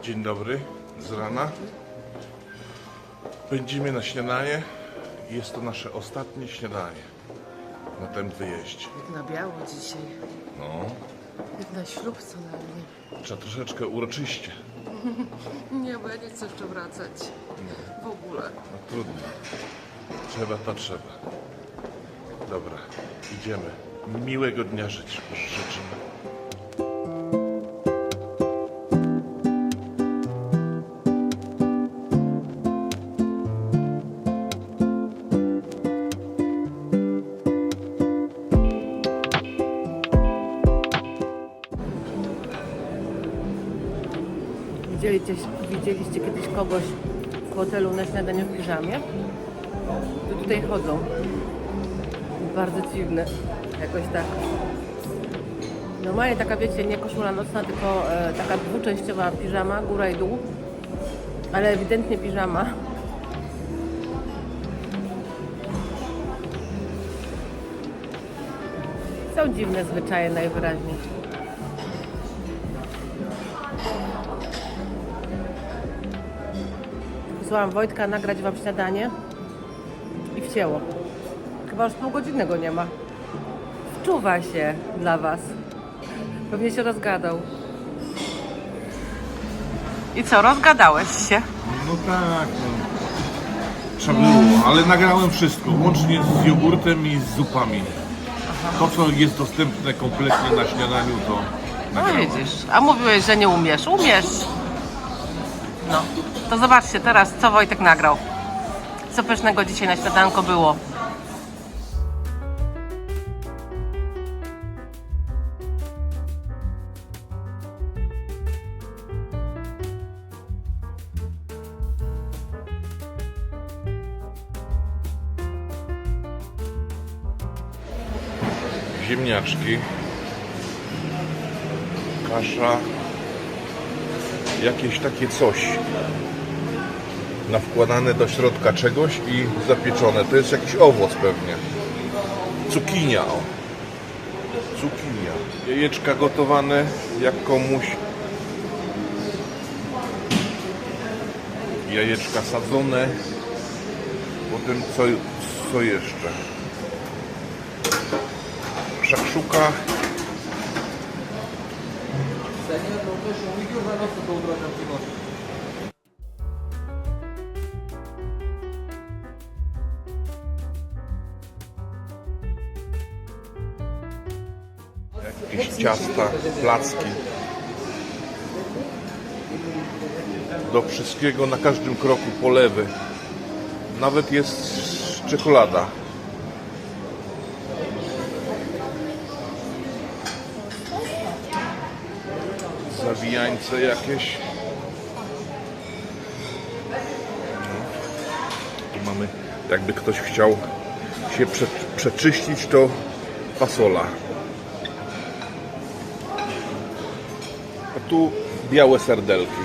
Dzień dobry, z rana. Pędzimy na śniadanie. Jest to nasze ostatnie śniadanie na tym wyjeździe. Jak na biało dzisiaj. No, Jak na ślub co najmniej. trzeba troszeczkę uroczyście. Nie, bo ja nie chcę jeszcze wracać. W ogóle. No trudno. Trzeba to trzeba. Dobra, idziemy. Miłego dnia życzymy. Widzieliście kiedyś kogoś w hotelu na śniadaniu w piżamie? To tutaj chodzą. Bardzo dziwne. Jakoś tak. Normalnie taka, wiecie, nie koszula nocna, tylko taka dwuczęściowa piżama, góra i dół. Ale ewidentnie piżama. Są dziwne zwyczaje najwyraźniej. Wysłałam Wojtka nagrać wam śniadanie i wcięło. Chyba już pół godziny go nie ma. Wczuwa się dla was. Pewnie się rozgadał. I co, rozgadałeś się? No tak, no. Trzeba było, ale nagrałem wszystko, łącznie z jogurtem i z zupami. To, co jest dostępne kompletnie na śniadaniu, to No nagrałem. widzisz, a mówiłeś, że nie umiesz. Umiesz. No, to zobaczcie teraz, co Wojtek nagrał. Co pysznego dzisiaj na śniadanko było. Ziemniaczki, kasza, jakieś takie coś nawkładane do środka czegoś i zapieczone. To jest jakiś owoc pewnie. Cukinia, o. Cukinia. Jajeczka gotowane jak komuś. Jajeczka sadzone. Potem co jeszcze? Szakszuka. Jakieś ciasta, placki. Do wszystkiego na każdym kroku polewy. Nawet jest czekolada. Zawijańce jakieś. Tu mamy, jakby ktoś chciał się przeczyścić, to fasola. A tu białe serdelki.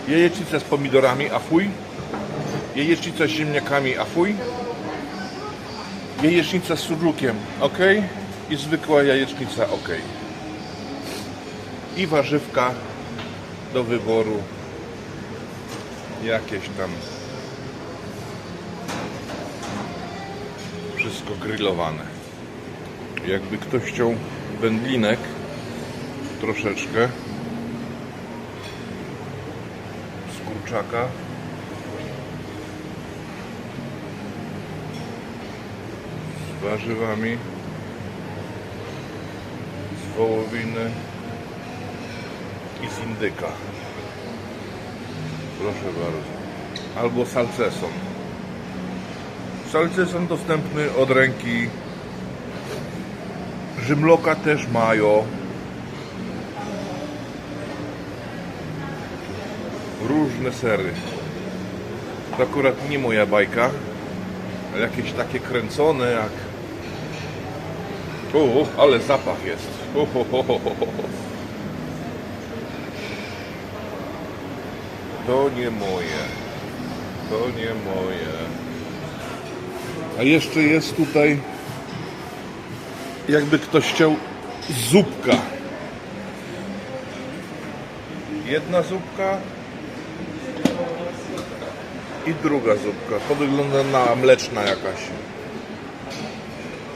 Jajecznica z pomidorami, a fuj. Jajecznica z ziemniakami, a fuj. Jajecznica z surlukiem, ok. I zwykła jajecznica, ok. I warzywka do wyboru. Jakieś tam. Wszystko grillowane. Jakby ktoś chciał wędlinek troszeczkę z kurczaka. Z warzywami. Z wołowiny i z indyka. Proszę bardzo. Albo salceson. Salceson dostępny od ręki. Rzymloka też mają. Różne sery. To akurat nie moja bajka. Ale jakieś takie kręcone jak... ale zapach jest. To nie moje. To nie moje. A jeszcze jest tutaj, jakby ktoś chciał, zupka. jedna zupka i druga zupka. To wygląda na mleczna jakaś.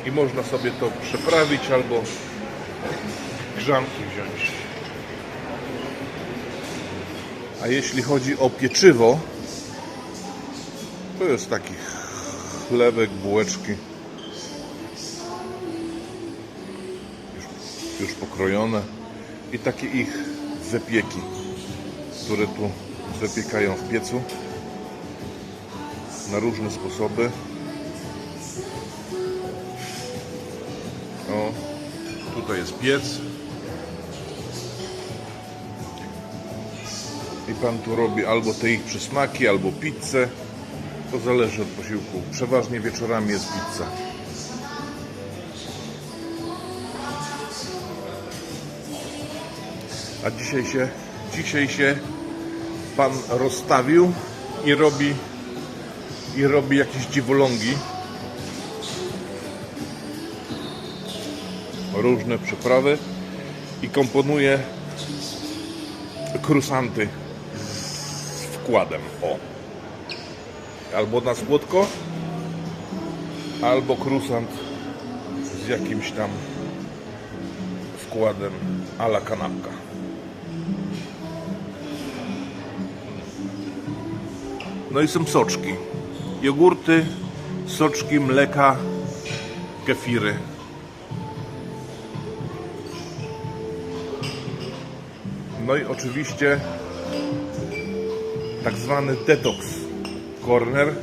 I można sobie to przeprawić albo grzanki wziąć. A jeśli chodzi o pieczywo, to jest taki chlebek, bułeczki. Już pokrojone. I takie ich wypieki, które tu wypiekają w piecu na różne sposoby. O, tutaj jest piec. I pan tu robi albo te ich przysmaki, albo pizzę. To zależy od posiłku. Przeważnie wieczorami jest pizza. A dzisiaj się pan rozstawił i robi jakieś dziwolągi. Różne przyprawy i komponuje krusanty z wkładem. O. Albo na słodko, albo krusant z jakimś tam wkładem a la kanapka. No i są soczki. Jogurty, soczki, mleka, kefiry. No i oczywiście tak zwany detoks corner.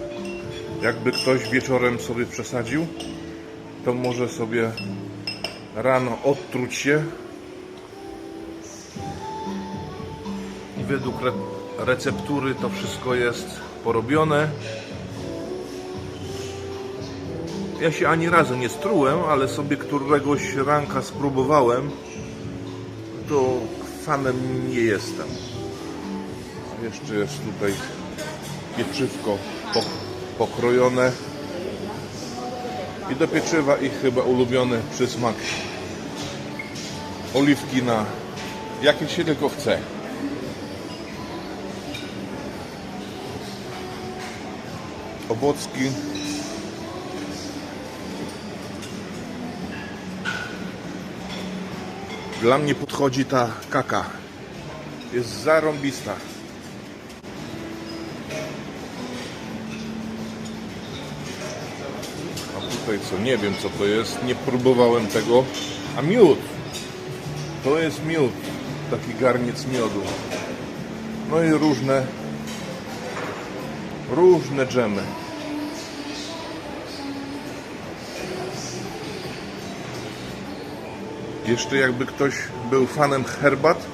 Jakby ktoś wieczorem sobie przesadził, to może sobie rano odtruć się i według receptury to wszystko jest porobione. Ja się ani razu nie strułem, ale sobie któregoś ranka spróbowałem. To fanem nie jestem. A jeszcze jest tutaj pieczywko pokrojone. I do pieczywa ich chyba ulubiony przysmak oliwki na jakie się tylko chce. Owocki. Dla mnie podchodzi ta kaka. Jest zarąbista. A tutaj co? Nie wiem co to jest. Nie próbowałem tego. A miód. To jest miód. Taki garniec miodu. No i różne dżemy. Jeszcze jakby ktoś był fanem herbat,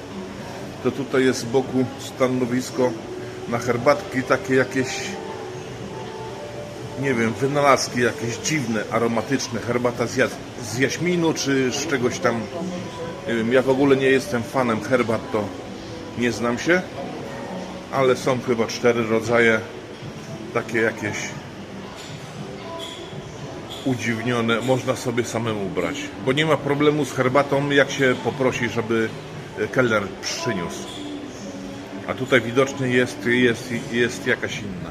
to tutaj jest z boku stanowisko na herbatki, takie jakieś, nie wiem, wynalazki jakieś dziwne, aromatyczne. Herbata z jaśminu czy z czegoś tam, nie wiem, ja w ogóle nie jestem fanem herbat, to nie znam się, ale są chyba 4 rodzaje, takie jakieś udziwnione, można sobie samemu brać, bo nie ma problemu z herbatą, jak się poprosi, żeby kelner przyniósł. A tutaj widocznie jest jakaś inna.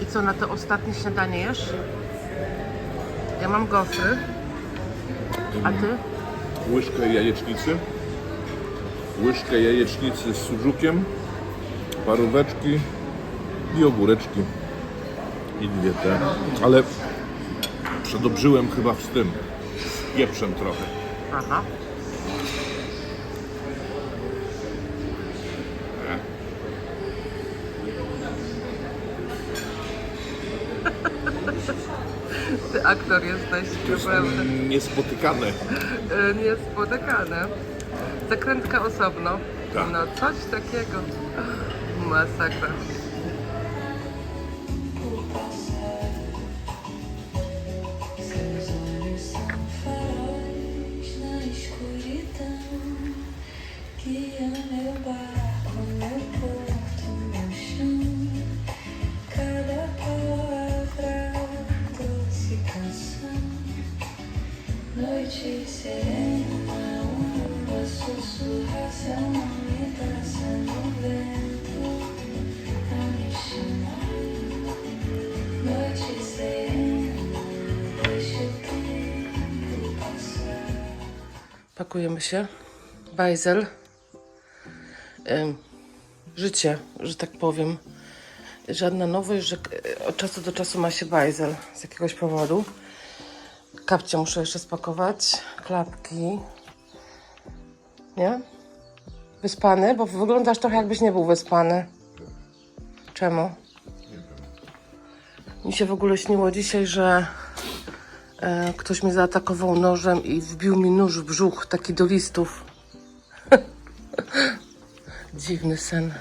I co, na to ostatnie śniadanie jesz? Ja mam gofry. A ty? Łyżkę jajecznicy z sużukiem, paróweczki i ogóreczki. I 2 te. Ale przedobrzyłem chyba z tym pieprzem trochę. Aha. Ty aktor jesteś, To jest naprawdę. niespotykane. Niespotykane. Zakrętka osobno. Tak. No coś takiego. Masakra. Noite serena, onda sussurra seu nome das Pakujemy się. Bajzel. Życie, że tak powiem. Żadna nowość, że od czasu do czasu ma się bajzel z jakiegoś powodu. Kapcie muszę jeszcze spakować. Klapki. Nie? Wyspany? Bo wyglądasz trochę jakbyś nie był wyspany. Czemu? Mi się w ogóle śniło dzisiaj, że ktoś mnie zaatakował nożem i wbił mi nóż w brzuch, taki do listów. Dziwny sen.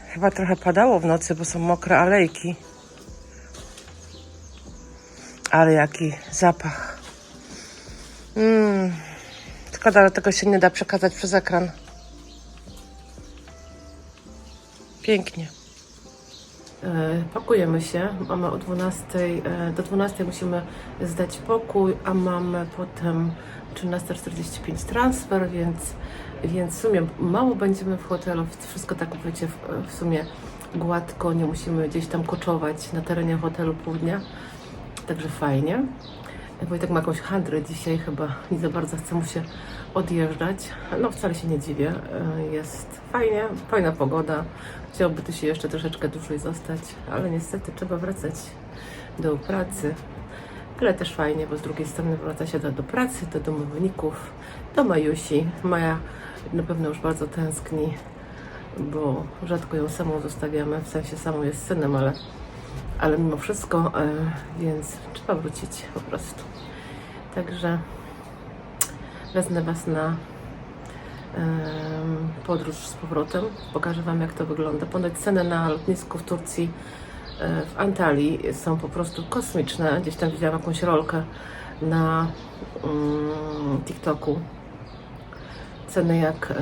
Chyba trochę padało w nocy, bo są mokre alejki. Ale jaki zapach. Szkoda, że tego się nie da przekazać przez ekran. Pięknie. Pakujemy się. Mamy o 12, do 12 musimy zdać pokój, a mamy potem 13:45 transfer, więc w sumie mało będziemy w hotelu. Wszystko tak, wiecie, w sumie gładko, nie musimy gdzieś tam koczować na terenie hotelu pół dnia. Także fajnie. Wojtek ma jakąś handrę dzisiaj, chyba nie za bardzo chce mu się odjeżdżać. No wcale się nie dziwię. Jest fajnie, fajna pogoda. Chciałoby tu się jeszcze troszeczkę dłużej zostać, ale niestety trzeba wracać do pracy. Ale też fajnie, bo z drugiej strony wraca się do pracy, do domowników, do Majusi. Maja na pewno już bardzo tęskni, bo rzadko ją samą zostawiamy, w sensie samą jest synem, ale mimo wszystko, więc trzeba wrócić po prostu. Także wezmę Was na podróż z powrotem. Pokażę Wam, jak to wygląda. Ponoć ceny na lotnisku w Turcji, w Antalii są po prostu kosmiczne. Gdzieś tam widziałam jakąś rolkę na TikToku. Ceny jak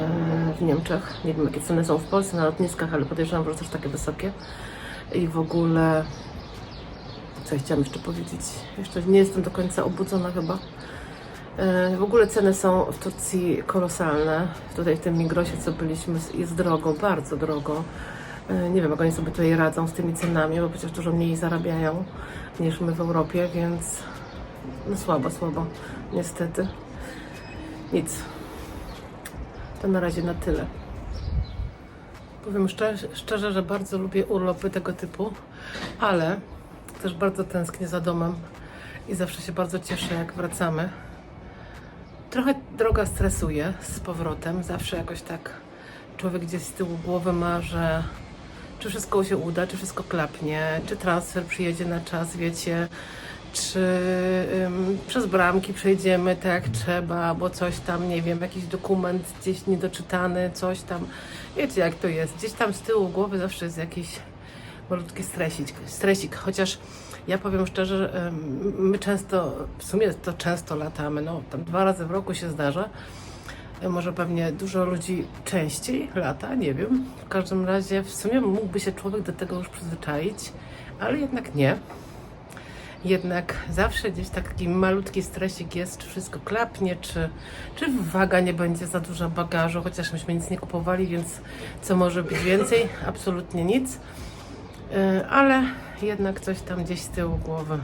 w Niemczech. Nie wiem, jakie ceny są w Polsce na lotniskach, ale podejrzewam, że też takie wysokie. I w ogóle, co chciałam jeszcze powiedzieć? Jeszcze nie jestem do końca obudzona chyba. W ogóle ceny są w Turcji kolosalne. Tutaj w tym Migrosie, co byliśmy, jest drogo, bardzo drogo. Nie wiem, jak oni sobie tutaj radzą z tymi cenami, bo przecież dużo mniej zarabiają niż my w Europie, więc no słabo, niestety. Nic. To na razie na tyle. Powiem szczerze, że bardzo lubię urlopy tego typu, ale też bardzo tęsknię za domem i zawsze się bardzo cieszę, jak wracamy. Trochę droga stresuje z powrotem, zawsze jakoś tak człowiek gdzieś z tyłu głowy ma, że czy wszystko się uda, czy wszystko klapnie, czy transfer przyjedzie na czas, wiecie, czy przez bramki przejdziemy tak jak trzeba, bo coś tam, nie wiem, jakiś dokument gdzieś niedoczytany, coś tam, wiecie jak to jest, gdzieś tam z tyłu głowy zawsze jest jakiś malutki stresik, chociaż ja powiem szczerze, że my często, w sumie to często latamy, no tam 2 razy w roku się zdarza, może pewnie dużo ludzi częściej lata, nie wiem, w każdym razie w sumie mógłby się człowiek do tego już przyzwyczaić, ale jednak nie. Jednak zawsze gdzieś taki malutki stresik jest, czy wszystko klapnie, czy waga nie będzie za duża bagażu, chociaż myśmy nic nie kupowali, więc co może być więcej? Absolutnie nic. Ale jednak coś tam gdzieś z tyłu głowy.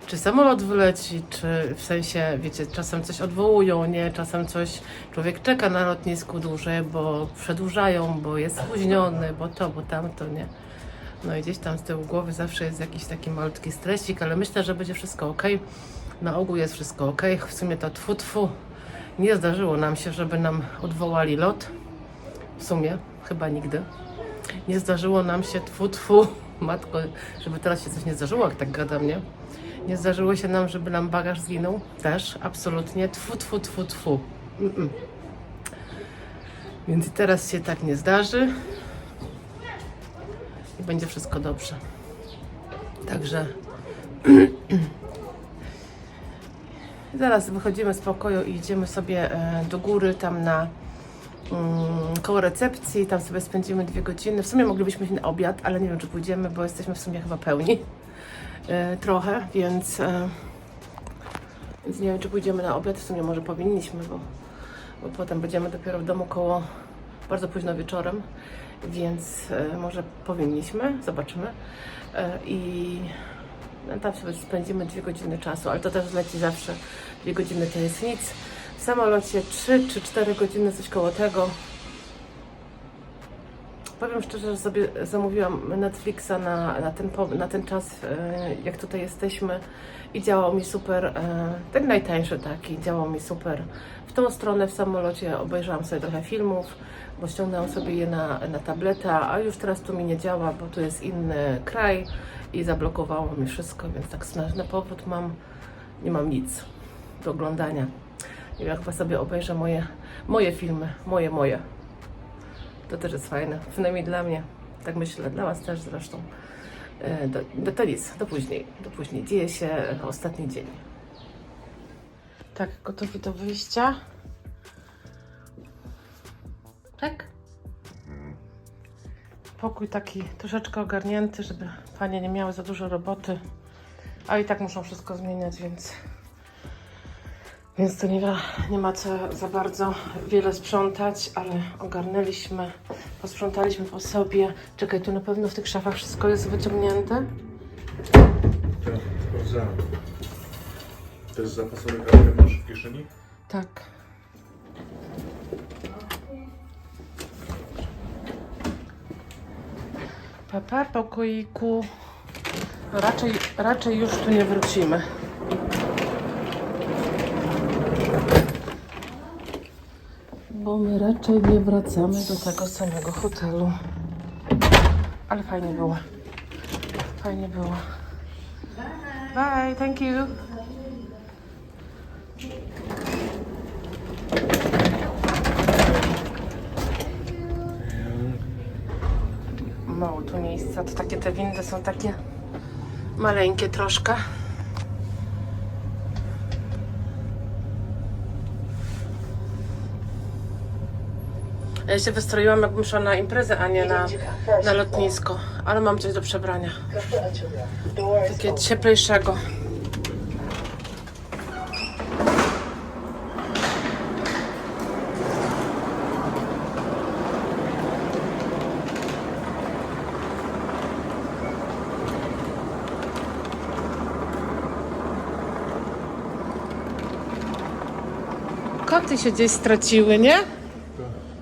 Czy samolot wyleci, czy w sensie, wiecie, czasem coś odwołują, nie? Czasem coś, człowiek czeka na lotnisku dłużej, bo przedłużają, bo jest spóźniony, bo to, bo tamto, nie? No i gdzieś tam z tyłu głowy zawsze jest jakiś taki malutki stresik, ale myślę, że będzie wszystko ok. Na ogół jest wszystko ok. W sumie to tfu, nie zdarzyło nam się, żeby nam odwołali lot. W sumie, chyba nigdy. Nie zdarzyło nam się, tfu, matko, żeby teraz się coś nie zdarzyło, jak tak gadam, nie? Nie zdarzyło się nam, żeby nam bagaż zginął. Też, absolutnie. Tfu. Więc teraz się tak nie zdarzy. I będzie wszystko dobrze. Także zaraz wychodzimy z pokoju i idziemy sobie do góry, tam na koło recepcji, tam sobie spędzimy 2 godziny. W sumie moglibyśmy iść na obiad, ale nie wiem, czy pójdziemy, bo jesteśmy w sumie chyba pełni trochę, więc nie wiem, czy pójdziemy na obiad. W sumie może powinniśmy, bo potem będziemy dopiero w domu koło bardzo późno wieczorem, więc może powinniśmy, zobaczymy. No, tam sobie spędzimy 2 godziny czasu, ale to też leci zawsze. 2 godziny to jest nic. W samolocie 3 czy 4 godziny, coś koło tego. Powiem szczerze, że sobie zamówiłam Netflixa na ten czas, jak tutaj jesteśmy i działał mi super, ten najtańszy taki, działał mi super. W tą stronę w samolocie obejrzałam sobie trochę filmów, bo ściągnęłam sobie je na tableta, a już teraz tu mi nie działa, bo tu jest inny kraj i zablokowało mi wszystko, więc tak na powrót nie mam nic do oglądania. Nie wiem, chyba sobie obejrzę moje filmy, moje. To też jest fajne, przynajmniej dla mnie, tak myślę, dla Was też zresztą. To nic, do później. Dzieje się ostatni dzień. Tak, gotowi do wyjścia. Tak? Pokój taki troszeczkę ogarnięty, żeby panie nie miały za dużo roboty, a i tak muszą wszystko zmieniać, więc to nie ma co za bardzo wiele sprzątać, ale ogarnęliśmy, posprzątaliśmy po sobie. Czekaj, tu na pewno w tych szafach wszystko jest wyciągnięte. Tak, sprawdzałem. To jest zapasowy kabel, masz w kieszeni? Tak. Papa, pokoiku. Raczej już tu nie wrócimy. Bo my raczej nie wracamy do tego samego hotelu. Ale fajnie było. Bye, thank you. Mało tu miejsca, to te windy są takie maleńkie troszkę. Ja się wystroiłam, jakbym szła na imprezę, a nie na lotnisko. Ale mam coś do przebrania. Takie cieplejszego. Koty się gdzieś straciły, nie?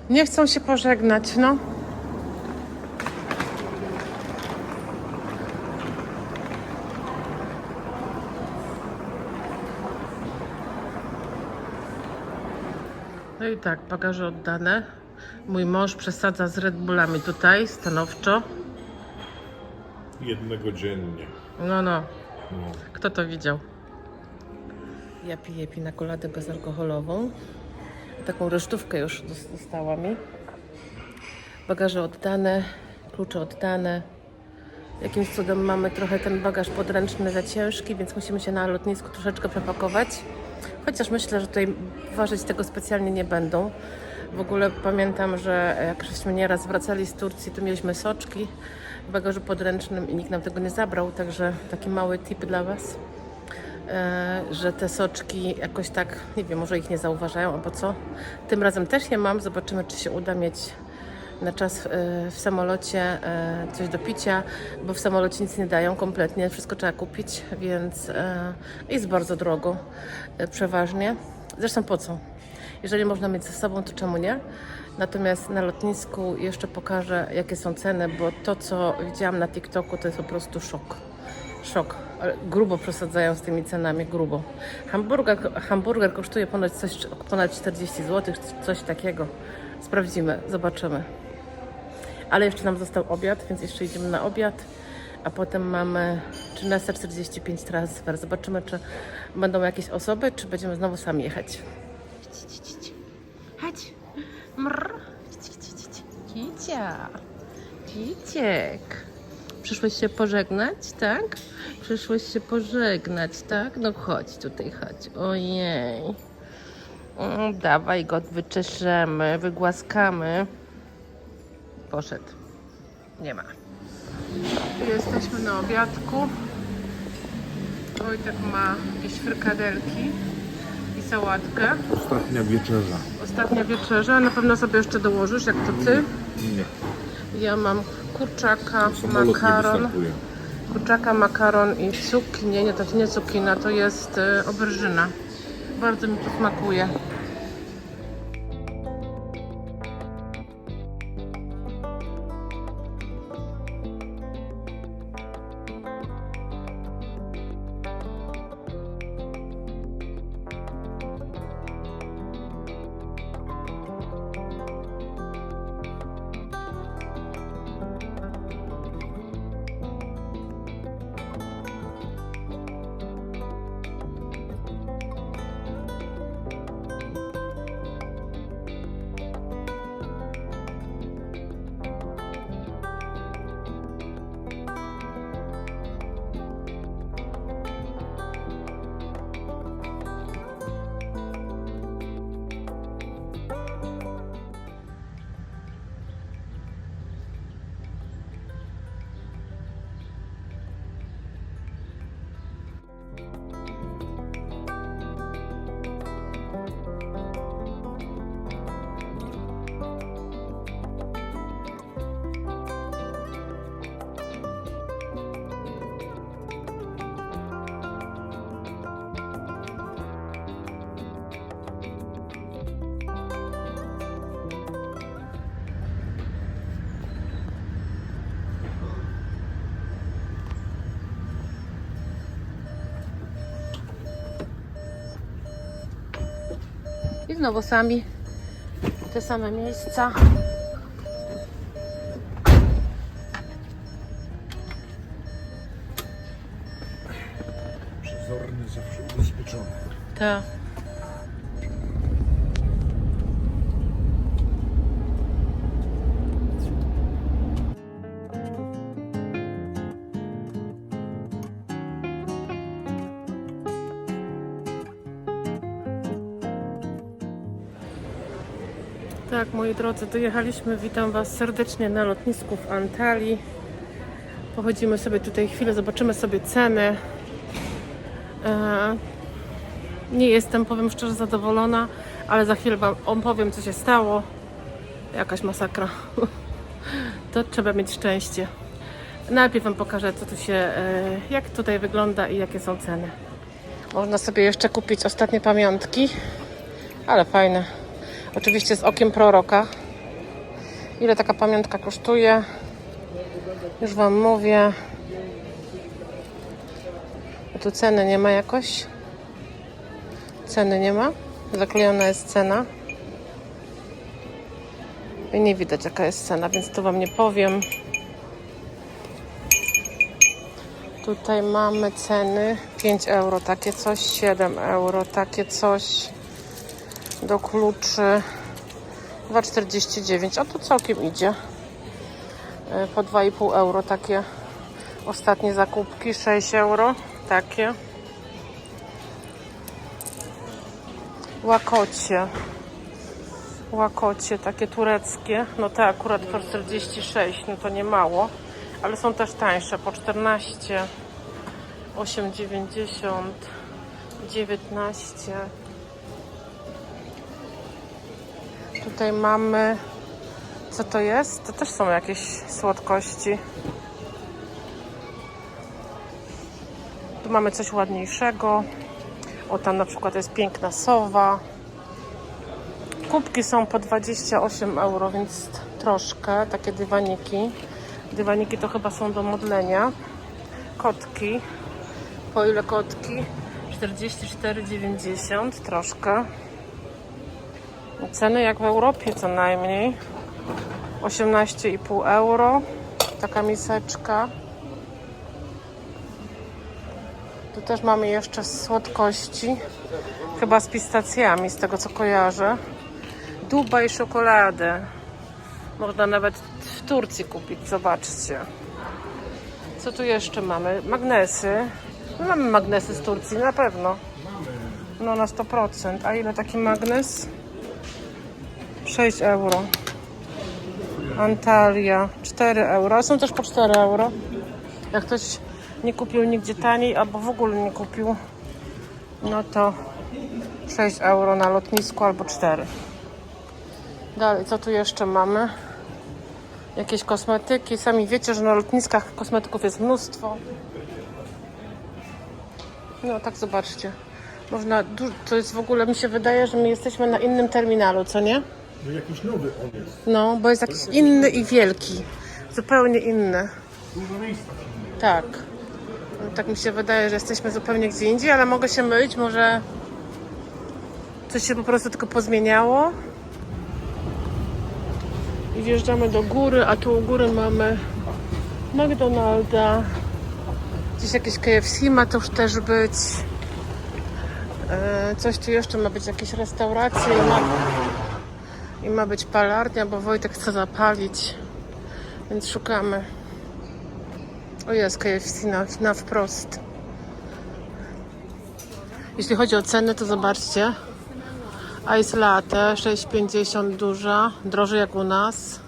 Nie chcą się pożegnać, no. No i tak, bagaże oddane. Mój mąż przesadza z Red Bullami tutaj, stanowczo. Jednego dziennie. No. Kto to widział? Ja piję pinakoladę bezalkoholową. Taką resztówkę już dostała mi. Bagaże oddane, klucze oddane. Jakimś cudem mamy trochę ten bagaż podręczny za ciężki, więc musimy się na lotnisku troszeczkę przepakować. Chociaż myślę, że tutaj ważyć tego specjalnie nie będą. W ogóle pamiętam, że jak żeśmy nieraz wracali z Turcji, to mieliśmy soczki w bagażu podręcznym i nikt nam tego nie zabrał, także taki mały tip dla Was. Że te soczki jakoś tak, nie wiem, może ich nie zauważają albo co. Tym razem też je mam, zobaczymy, czy się uda mieć na czas w samolocie coś do picia, bo w samolocie nic nie dają kompletnie, wszystko trzeba kupić, więc jest bardzo drogo przeważnie. Zresztą po co? Jeżeli można mieć ze sobą, to czemu nie? Natomiast na lotnisku jeszcze pokażę, jakie są ceny, bo to, co widziałam na TikToku, to jest po prostu szok. Ale grubo przesadzają z tymi cenami, grubo. Hamburger kosztuje ponad 40 zł, coś takiego. Sprawdzimy, zobaczymy. Ale jeszcze nam został obiad, więc jeszcze idziemy na obiad. A potem mamy 13:45 transfer. Zobaczymy, czy będą jakieś osoby, czy będziemy znowu sami jechać. Chodź. Kiciek. Przyszłeś się pożegnać, tak? Przyszłeś się pożegnać, tak? No chodź tutaj, chodź. Ojej. Dawaj go, wyczeszemy, wygłaskamy. Poszedł. Nie ma. Jesteśmy na obiadku. Wojtek ma jakieś frykadelki i sałatkę. Ostatnia wieczerza. Na pewno sobie jeszcze dołożysz, jak to ty? Nie. Ja mam kurczaka, Samolot makaron. kurczaka, makaron i cukinie. Nie, to nie cukina, to jest oberżyna. Bardzo mi to smakuje. I znowu sami te same miejsca. Przezorny, zawsze ubezpieczony. Tak. Tak, moi drodzy, dojechaliśmy. Witam Was serdecznie na lotnisku w Antalii. Pochodzimy sobie tutaj chwilę, zobaczymy sobie ceny. Nie jestem, powiem szczerze, zadowolona, ale za chwilę Wam opowiem, co się stało. Jakaś masakra. To trzeba mieć szczęście. Najpierw Wam pokażę, co tu się, jak tutaj wygląda i jakie są ceny. Można sobie jeszcze kupić ostatnie pamiątki, ale fajne. Oczywiście z okiem proroka. Ile taka pamiątka kosztuje? Już Wam mówię. A tu ceny nie ma jakoś? Ceny nie ma? Zaklejona jest cena. I nie widać, jaka jest cena, więc tu Wam nie powiem. Tutaj mamy ceny 5 euro, takie coś, 7 euro, takie coś. Do kluczy 2,49. A to całkiem idzie. Po 2,5 euro takie ostatnie zakupki. 6 euro takie. Łakocie takie tureckie. No te akurat po 46, no to nie mało, ale są też tańsze po 14, 8,90, 19. Tutaj mamy, co to jest? To też są jakieś słodkości. Tu mamy coś ładniejszego. O, tam na przykład jest piękna sowa. Kubki są po 28 euro, więc troszkę. Takie dywaniki. Dywaniki to chyba są do modlenia. Kotki. Po ile kotki? 44,90. Troszkę. Ceny jak w Europie co najmniej. 18,5 euro. Taka miseczka. Tu też mamy jeszcze słodkości. Chyba z pistacjami, z tego co kojarzę. Dubaj czekoladę. Można nawet w Turcji kupić, zobaczcie. Co tu jeszcze mamy? Magnesy. No mamy magnesy z Turcji, na pewno. No na 100%. A ile taki magnes? 6 euro. Antalya 4 euro. A są też po 4 euro. Jak ktoś nie kupił nigdzie taniej, albo w ogóle nie kupił, no to 6 euro na lotnisku albo 4. Dalej, co tu jeszcze mamy? Jakieś kosmetyki. Sami wiecie, że na lotniskach kosmetyków jest mnóstwo. No tak, zobaczcie. Można, to jest w ogóle, mi się wydaje, że my jesteśmy na innym terminalu, co nie? No jakiś nowy on jest. No, bo jest jakiś inny i wielki. Zupełnie inny. Dużo miejsca. Tak. No, tak mi się wydaje, że jesteśmy zupełnie gdzie indziej, ale mogę się mylić, może coś się po prostu tylko pozmieniało. I wjeżdżamy do góry, a tu u góry mamy McDonalda. Gdzieś jakieś KFC ma to już też być. Coś tu jeszcze ma być, jakieś restauracje i ma być palarnia, bo Wojtek chce zapalić, więc szukamy. O, jest KFC na wprost. Jeśli chodzi o ceny, to zobaczcie. Ice latte 6,50 duża, drożej jak u nas.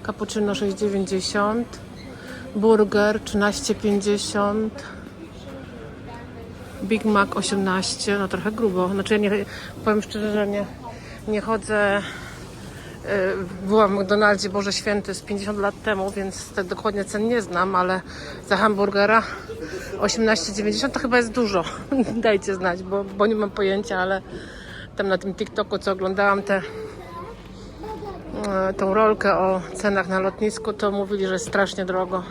Cappuccino 6,90. Burger 13,50. Big Mac 18, no trochę grubo. Znaczy ja nie, powiem szczerze, że nie chodzę. Byłam w McDonaldzie, Boże Święty, z 50 lat temu, więc tak dokładnie cen nie znam, ale za hamburgera 18,90 to chyba jest dużo. Dajcie znać, bo nie mam pojęcia, ale tam na tym TikToku, co oglądałam tą rolkę o cenach na lotnisku, to mówili, że jest strasznie drogo.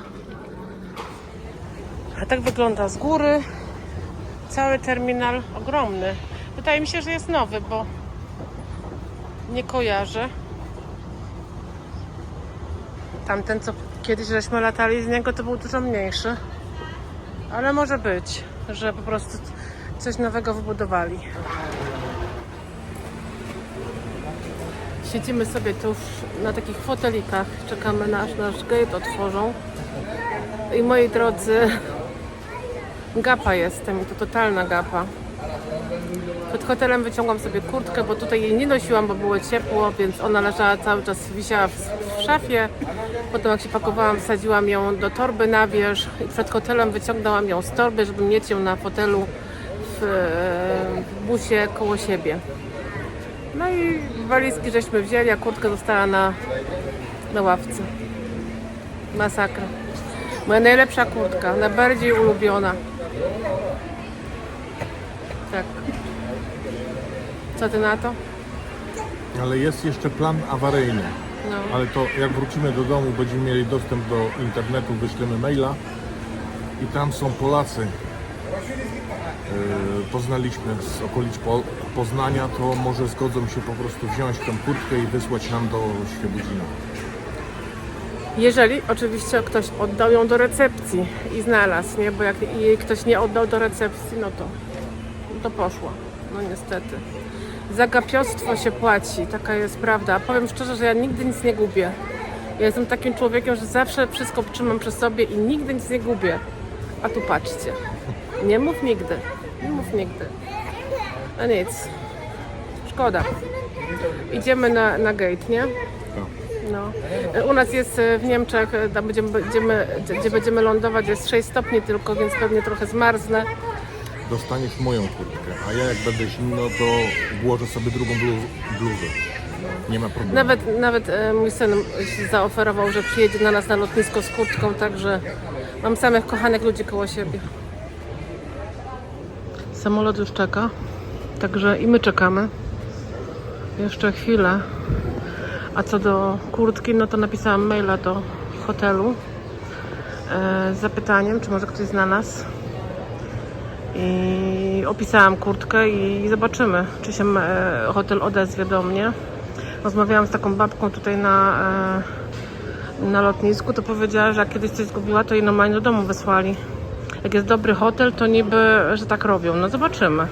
A tak wygląda z góry. Cały terminal ogromny. Wydaje mi się, że jest nowy, bo nie kojarzę. Tamten, co kiedyś żeśmy latali z niego, to był dużo mniejszy. Ale może być, że po prostu coś nowego wybudowali. Siedzimy sobie tu na takich fotelikach. Czekamy na aż nasz gate otworzą. I moi drodzy, gapa jestem i to totalna gapa. Przed hotelem wyciągłam sobie kurtkę, bo tutaj jej nie nosiłam, bo było ciepło, więc ona leżała cały czas, wisiała w szafie. Potem jak się pakowałam, wsadziłam ją do torby na wierzch i przed hotelem wyciągnęłam ją z torby, żeby mieć ją na fotelu w busie koło siebie. No i walizki żeśmy wzięli, a kurtka została na ławce. Masakra. Moja najlepsza kurtka, najbardziej ulubiona. Tak. Co ty na to? Ale jest jeszcze plan awaryjny. No. Ale to jak wrócimy do domu, będziemy mieli dostęp do internetu, wyślemy maila i tam są Polacy. Poznaliśmy z okolic Poznania, to może zgodzą się po prostu wziąć tę kurtkę i wysłać nam do Świebodzina. Jeżeli oczywiście ktoś oddał ją do recepcji i znalazł, nie? Bo jak jej ktoś nie oddał do recepcji, no to poszło. No niestety. Za gapiostwo się płaci, taka jest prawda. Powiem szczerze, że ja nigdy nic nie gubię. Ja jestem takim człowiekiem, że zawsze wszystko trzymam przy sobie i nigdy nic nie gubię. A tu patrzcie. Nie mów nigdy. Nie mów nigdy. No nic. Szkoda. Idziemy na gate, nie? No. U nas jest w Niemczech, tam gdzie będziemy lądować, jest 6 stopni tylko, więc pewnie trochę zmarznę. Dostaniesz moją kurtkę, a ja jak będę zimno, to włożę sobie drugą bluzę. Nie ma problemu. Nawet mój syn zaoferował, że przyjedzie na nas na lotnisko z kurtką, także mam samych kochanych ludzi koło siebie. Samolot już czeka, także i my czekamy. Jeszcze chwilę. A co do kurtki, no to napisałam maila do hotelu z zapytaniem, czy może ktoś zna nas. I opisałam kurtkę i zobaczymy, czy się hotel odezwie do mnie. Rozmawiałam z taką babką tutaj na lotnisku, to powiedziała, że jak kiedyś coś zgubiła, to jej normalnie do domu wysłali. Jak jest dobry hotel, to niby, że tak robią. No zobaczymy.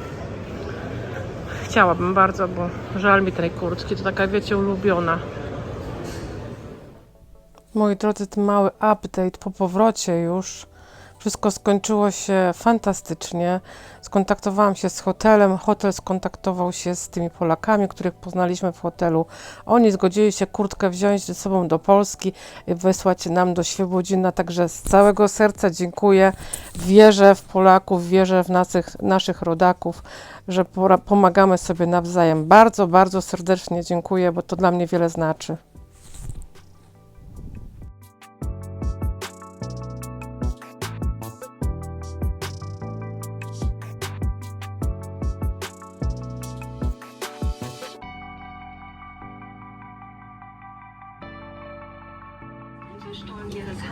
Chciałabym bardzo, bo żal mi tej kurtki, to taka, wiecie, ulubiona. Moi drodzy, ten mały update po powrocie już. Wszystko skończyło się fantastycznie. Skontaktowałam się z hotelem, hotel skontaktował się z tymi Polakami, których poznaliśmy w hotelu. Oni zgodzili się kurtkę wziąć ze sobą do Polski i wysłać nam do Świebodzina. Także z całego serca dziękuję. Wierzę w Polaków, wierzę w naszych rodaków, że pomagamy sobie nawzajem. Bardzo, bardzo serdecznie dziękuję, bo to dla mnie wiele znaczy.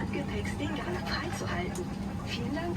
Handgepäckstinglern freizuhalten. Vielen Dank.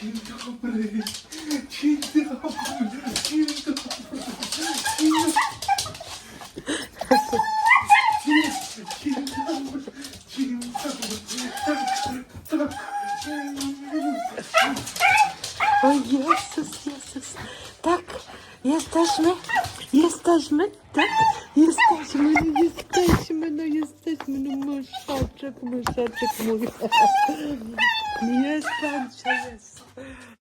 Dzień dobry, dzień dobry, dzień dobry, dzień dobry. Dzień dobry, dzień dobry, tak. O Jezus, Jezus. Tak, jesteśmy, tak, jesteśmy, no muszaczek mój. Jest pan